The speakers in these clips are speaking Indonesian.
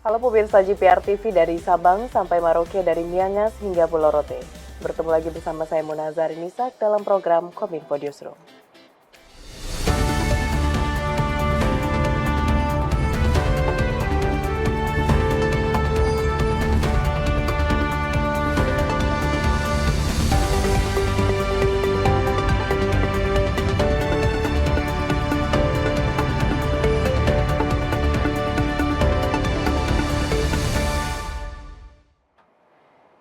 Halo pemirsa GPR TV dari Sabang sampai Maroke, dari Miangas hingga Pulau Rote. Bertemu lagi bersama saya Munazar Nisak dalam program Kominfo Newsroom.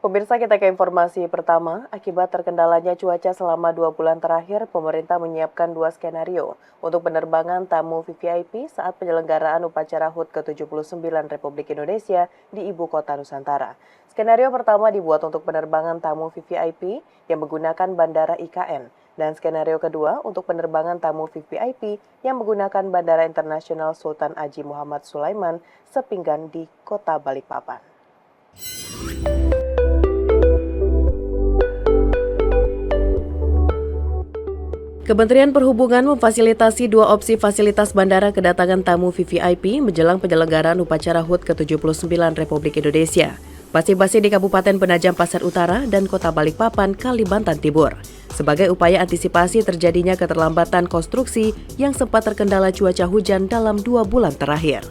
Pemirsa, kita ke informasi pertama. Akibat terkendalanya cuaca selama 2 bulan terakhir, pemerintah menyiapkan 2 skenario untuk penerbangan tamu VVIP saat penyelenggaraan upacara HUT ke-79 Republik Indonesia di Ibu Kota Nusantara. Skenario pertama dibuat untuk penerbangan tamu VVIP yang menggunakan Bandara IKN. Dan skenario kedua untuk penerbangan tamu VVIP yang menggunakan Bandara Internasional Sultan Haji Muhammad Sulaiman Sepinggan di Kota Balikpapan. Kementerian Perhubungan memfasilitasi 2 opsi fasilitas bandara kedatangan tamu VVIP menjelang penyelenggaraan upacara HUT ke-79 Republik Indonesia, masing-masing di Kabupaten Penajam Pasir Utara dan Kota Balikpapan, Kalimantan Timur, sebagai upaya antisipasi terjadinya keterlambatan konstruksi yang sempat terkendala cuaca hujan dalam 2 bulan terakhir.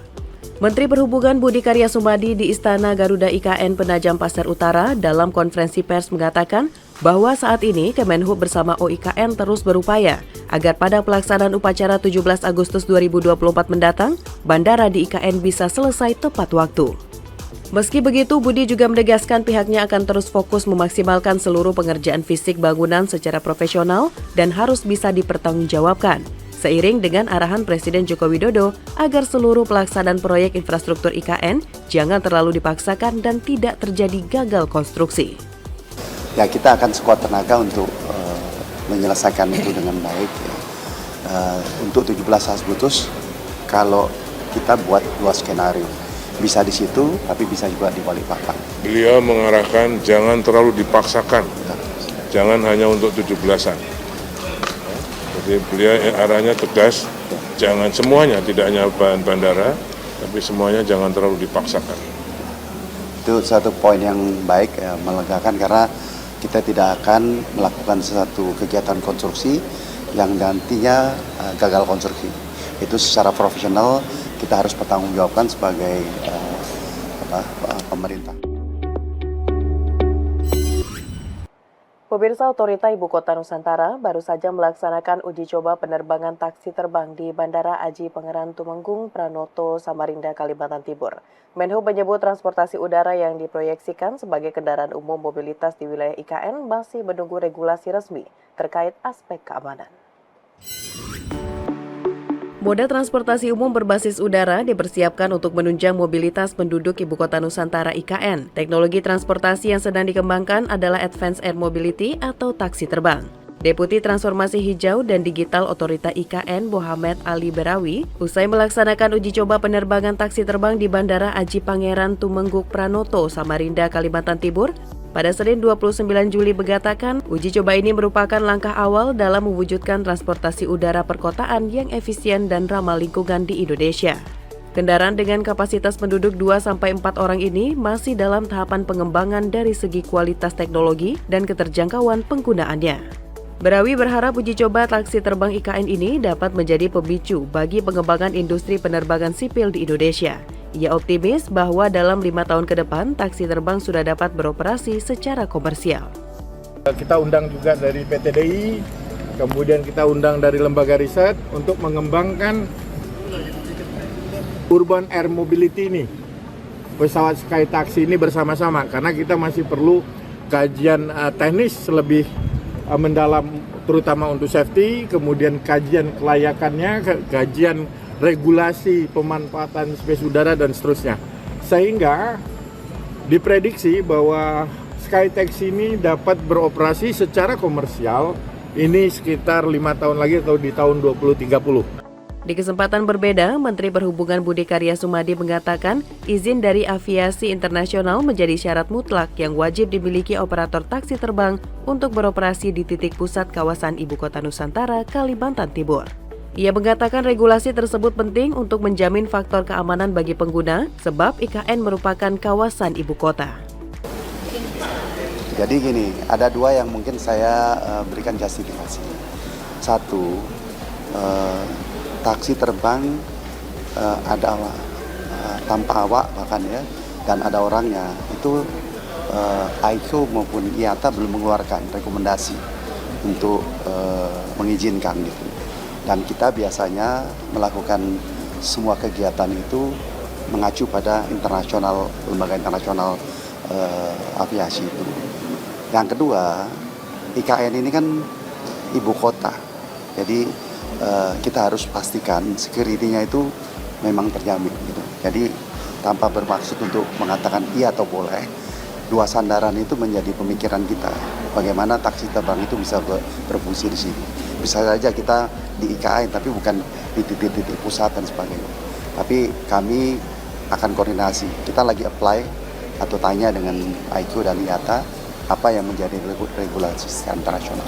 Menteri Perhubungan Budi Karya Sumadi di Istana Garuda IKN Penajam Pasir Utara dalam konferensi pers mengatakan bahwa saat ini Kemenhub bersama OIKN terus berupaya agar pada pelaksanaan upacara 17 Agustus 2024 mendatang, bandara di IKN bisa selesai tepat waktu. Meski begitu, Budi juga menegaskan pihaknya akan terus fokus memaksimalkan seluruh pengerjaan fisik bangunan secara profesional dan harus bisa dipertanggungjawabkan, seiring dengan arahan Presiden Joko Widodo agar seluruh pelaksanaan proyek infrastruktur IKN jangan terlalu dipaksakan dan tidak terjadi gagal konstruksi. Ya, kita akan sekuat tenaga untuk menyelesaikan itu dengan baik. Untuk 17 Agustus, kalau kita buat 2 skenario, bisa di situ, tapi bisa juga di Balikpapan. Beliau mengarahkan jangan terlalu dipaksakan, jangan hanya untuk 17-an. Jadi beliau arahnya tegas, jangan semuanya, tidak hanya bandara, tapi semuanya jangan terlalu dipaksakan. Itu satu poin yang baik, melegakan, karena kita tidak akan melakukan sesuatu kegiatan konstruksi yang nantinya gagal konstruksi. Itu secara profesional kita harus bertanggungjawabkan sebagai pemerintah. Pemirsa, Otorita Ibu Kota Nusantara baru saja melaksanakan uji coba penerbangan taksi terbang di Bandara Aji Pangeran Tumenggung, Pranoto, Samarinda, Kalimantan Timur. Menhub menyebut transportasi udara yang diproyeksikan sebagai kendaraan umum mobilitas di wilayah IKN masih menunggu regulasi resmi terkait aspek keamanan. Moda transportasi umum berbasis udara dipersiapkan untuk menunjang mobilitas penduduk Ibu Kota Nusantara IKN. Teknologi transportasi yang sedang dikembangkan adalah Advanced Air Mobility atau taksi terbang. Deputi Transformasi Hijau dan Digital Otorita IKN Muhammad Ali Berawi usai melaksanakan uji coba penerbangan taksi terbang di Bandara Aji Pangeran Tumenggung Pranoto, Samarinda, Kalimantan Timur, pada Senin 29 Juli mengatakan, uji coba ini merupakan langkah awal dalam mewujudkan transportasi udara perkotaan yang efisien dan ramah lingkungan di Indonesia. Kendaraan dengan kapasitas penduduk 2-4 orang ini masih dalam tahapan pengembangan dari segi kualitas teknologi dan keterjangkauan penggunaannya. Berawi berharap uji coba taksi terbang IKN ini dapat menjadi pemicu bagi pengembangan industri penerbangan sipil di Indonesia. Ia optimis bahwa dalam 5 tahun ke depan, taksi terbang sudah dapat beroperasi secara komersial. Kita undang juga dari PTDI, kemudian kita undang dari lembaga riset untuk mengembangkan urban air mobility ini, pesawat sky taxi ini bersama-sama, karena kita masih perlu kajian teknis lebih mendalam, terutama untuk safety, kemudian kajian kelayakannya, kajian regulasi pemanfaatan space udara dan seterusnya, sehingga diprediksi bahwa Skytex ini dapat beroperasi secara komersial ini sekitar 5 tahun lagi atau di tahun 2030. Di kesempatan berbeda, Menteri Perhubungan Budi Karya Sumadi mengatakan izin dari aviasi internasional menjadi syarat mutlak yang wajib dimiliki operator taksi terbang untuk beroperasi di titik pusat kawasan Ibu Kota Nusantara, Kalimantan Timur. Ia mengatakan regulasi tersebut penting untuk menjamin faktor keamanan bagi pengguna, sebab IKN merupakan kawasan ibu kota. Jadi gini, ada dua yang mungkin saya berikan justifikasi. Satu, taksi terbang ada tanpa awak bahkan ya, dan ada orangnya. Itu ICAO maupun IATA belum mengeluarkan rekomendasi untuk mengizinkan gitu. Dan kita biasanya melakukan semua kegiatan itu mengacu pada lembaga internasional aviasi itu. Yang kedua, IKN ini kan ibu kota, jadi kita harus pastikan security-nya itu memang terjamin. Gitu. Jadi tanpa bermaksud untuk mengatakan iya atau boleh, dua sandaran itu menjadi pemikiran kita. Bagaimana taksi terbang itu bisa berfungsi di sini. Bisa saja kita di IKN, tapi bukan di titik-titik pusat dan sebagainya. Tapi kami akan koordinasi. Kita lagi apply atau tanya dengan ICAO dan IATA apa yang menjadi regulasi internasional.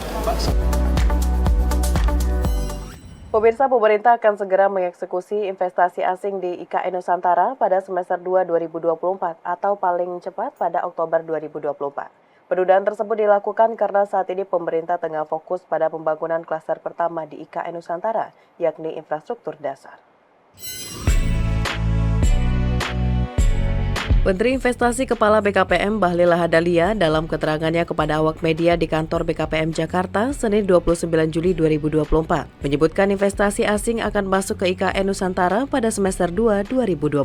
Pemirsa, pemerintah akan segera mengeksekusi investasi asing di IKN Nusantara pada semester 2 2024 atau paling cepat pada Oktober 2024. Penundaan tersebut dilakukan karena saat ini pemerintah tengah fokus pada pembangunan klaster pertama di IKN Nusantara, yakni infrastruktur dasar. Menteri Investasi Kepala BKPM Bahlil Lahadalia dalam keterangannya kepada awak media di kantor BKPM Jakarta Senin 29 Juli 2024 menyebutkan investasi asing akan masuk ke IKN Nusantara pada semester 2 2024.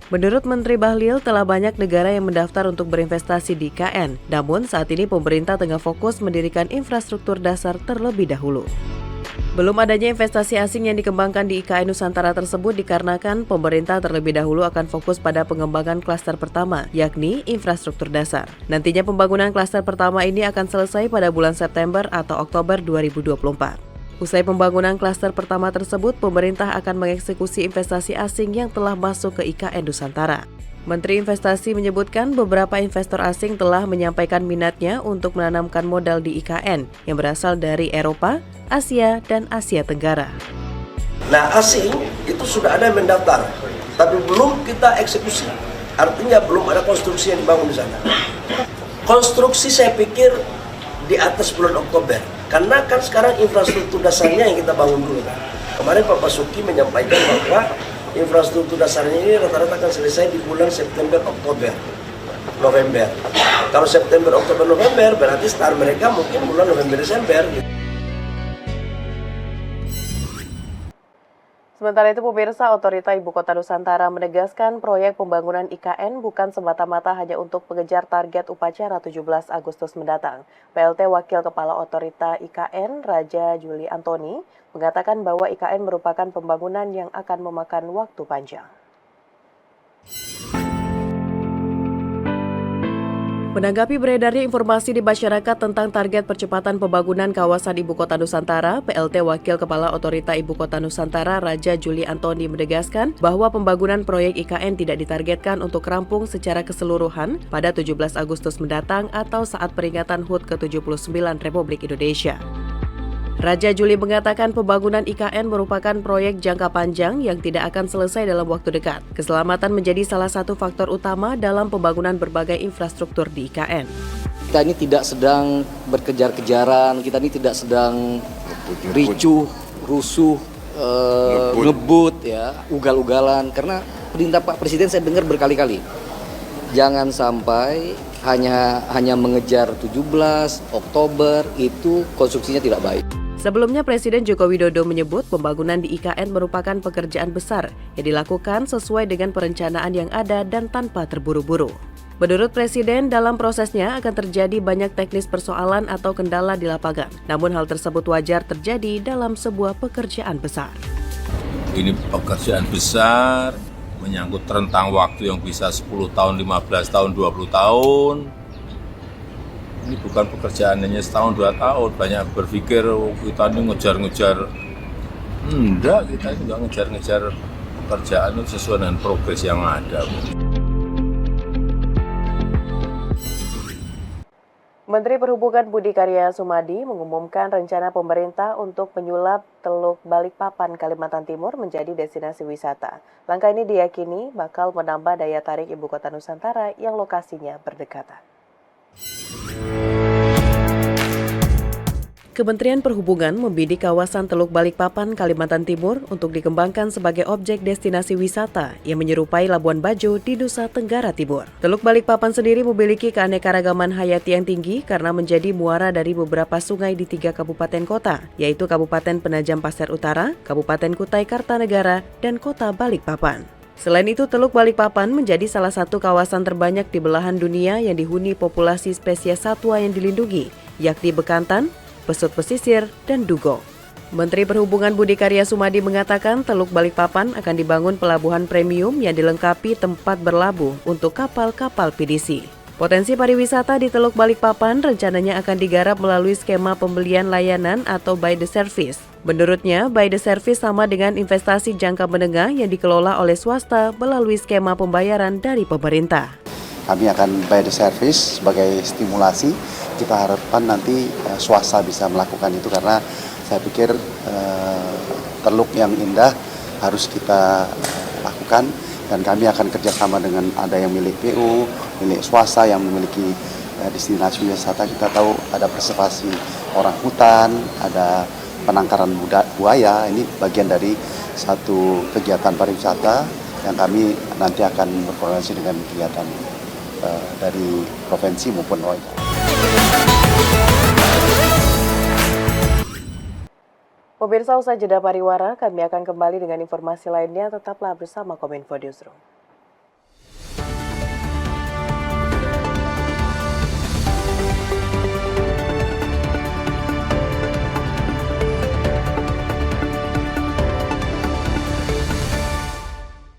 Menurut Menteri Bahlil, telah banyak negara yang mendaftar untuk berinvestasi di IKN, namun saat ini pemerintah tengah fokus mendirikan infrastruktur dasar terlebih dahulu. Belum adanya investasi asing yang dikembangkan di IKN Nusantara tersebut dikarenakan pemerintah terlebih dahulu akan fokus pada pengembangan klaster pertama, yakni infrastruktur dasar. Nantinya pembangunan klaster pertama ini akan selesai pada bulan September atau Oktober 2024. Usai pembangunan klaster pertama tersebut, pemerintah akan mengeksekusi investasi asing yang telah masuk ke IKN Nusantara. Menteri Investasi menyebutkan beberapa investor asing telah menyampaikan minatnya untuk menanamkan modal di IKN yang berasal dari Eropa, Asia, dan Asia Tenggara. Nah, asing itu sudah ada yang mendaftar, tapi belum kita eksekusi. Artinya belum ada konstruksi yang dibangun di sana. Konstruksi saya pikir di atas bulan Oktober. Karena kan sekarang infrastruktur dasarnya yang kita bangun dulu kan. Kemarin Pak Basuki menyampaikan bahwa infrastruktur dasarnya ini rata-rata akan selesai di bulan September, Oktober, November. Kalau September, Oktober, November berarti start mereka mungkin bulan November, Desember gitu. Sementara itu, pemirsa, Otorita Ibu Kota Nusantara menegaskan proyek pembangunan IKN bukan semata-mata hanya untuk mengejar target upacara 17 Agustus mendatang. PLT Wakil Kepala Otorita IKN, Raja Juli Antoni, mengatakan bahwa IKN merupakan pembangunan yang akan memakan waktu panjang. Menanggapi beredarnya informasi di masyarakat tentang target percepatan pembangunan kawasan Ibu Kota Nusantara, PLT Wakil Kepala Otorita Ibu Kota Nusantara Raja Juli Antoni menegaskan bahwa pembangunan proyek IKN tidak ditargetkan untuk rampung secara keseluruhan pada 17 Agustus mendatang atau saat peringatan HUT ke-79 Republik Indonesia. Raja Juli mengatakan pembangunan IKN merupakan proyek jangka panjang yang tidak akan selesai dalam waktu dekat. Keselamatan menjadi salah satu faktor utama dalam pembangunan berbagai infrastruktur di IKN. Kita ini tidak sedang berkejar-kejaran, kita ini tidak sedang ricuh, rusuh, ngebut, ya, ugal-ugalan. Karena perintah Pak Presiden saya dengar berkali-kali, jangan sampai hanya mengejar 17 Oktober, itu konstruksinya tidak baik. Sebelumnya, Presiden Joko Widodo menyebut pembangunan di IKN merupakan pekerjaan besar yang dilakukan sesuai dengan perencanaan yang ada dan tanpa terburu-buru. Menurut Presiden, dalam prosesnya akan terjadi banyak teknis persoalan atau kendala di lapangan. Namun hal tersebut wajar terjadi dalam sebuah pekerjaan besar. Ini pekerjaan besar, menyangkut rentang waktu yang bisa 10 tahun, 15 tahun, 20 tahun. Ini bukan pekerjaan hanya setahun, 2 tahun. Banyak berpikir kita ini ngejar-ngejar. Enggak, kita juga ngejar-ngejar pekerjaan itu sesuai dengan progres yang ada. Menteri Perhubungan Budi Karya Sumadi mengumumkan rencana pemerintah untuk menyulap Teluk Balikpapan, Kalimantan Timur menjadi destinasi wisata. Langkah ini diyakini bakal menambah daya tarik ibu kota Nusantara yang lokasinya berdekatan. Kementerian Perhubungan membidik kawasan Teluk Balikpapan, Kalimantan Timur untuk dikembangkan sebagai objek destinasi wisata yang menyerupai Labuan Bajo di Nusa Tenggara Timur. Teluk Balikpapan sendiri memiliki keanekaragaman hayati yang tinggi karena menjadi muara dari beberapa sungai di 3 kabupaten kota, yaitu Kabupaten Penajam Pasir Utara, Kabupaten Kutai Kartanegara, dan Kota Balikpapan. Selain itu, Teluk Balikpapan menjadi salah satu kawasan terbanyak di belahan dunia yang dihuni populasi spesies satwa yang dilindungi, yakni bekantan, pesut pesisir, dan dugong. Menteri Perhubungan Budi Karya Sumadi mengatakan Teluk Balikpapan akan dibangun pelabuhan premium yang dilengkapi tempat berlabuh untuk kapal-kapal PDC. Potensi pariwisata di Teluk Balikpapan rencananya akan digarap melalui skema pembelian layanan atau by the service. Menurutnya, by the service sama dengan investasi jangka menengah yang dikelola oleh swasta melalui skema pembayaran dari pemerintah. Kami akan by the service sebagai stimulasi. Kita harapkan nanti swasta bisa melakukan itu karena saya pikir teluk yang indah harus kita lakukan dan kami akan kerjasama dengan ada yang milik PU, milik swasta yang memiliki destinasi wisata. Kita tahu ada preservasi orang hutan, ada penangkaran buaya. Ini bagian dari satu kegiatan pariwisata yang kami nanti akan berkoordinasi dengan kegiatan dari provinsi maupun OIK. Pemirsa, usai jeda pariwara, kami akan kembali dengan informasi lainnya. Tetaplah bersama Kominfo Newsroom.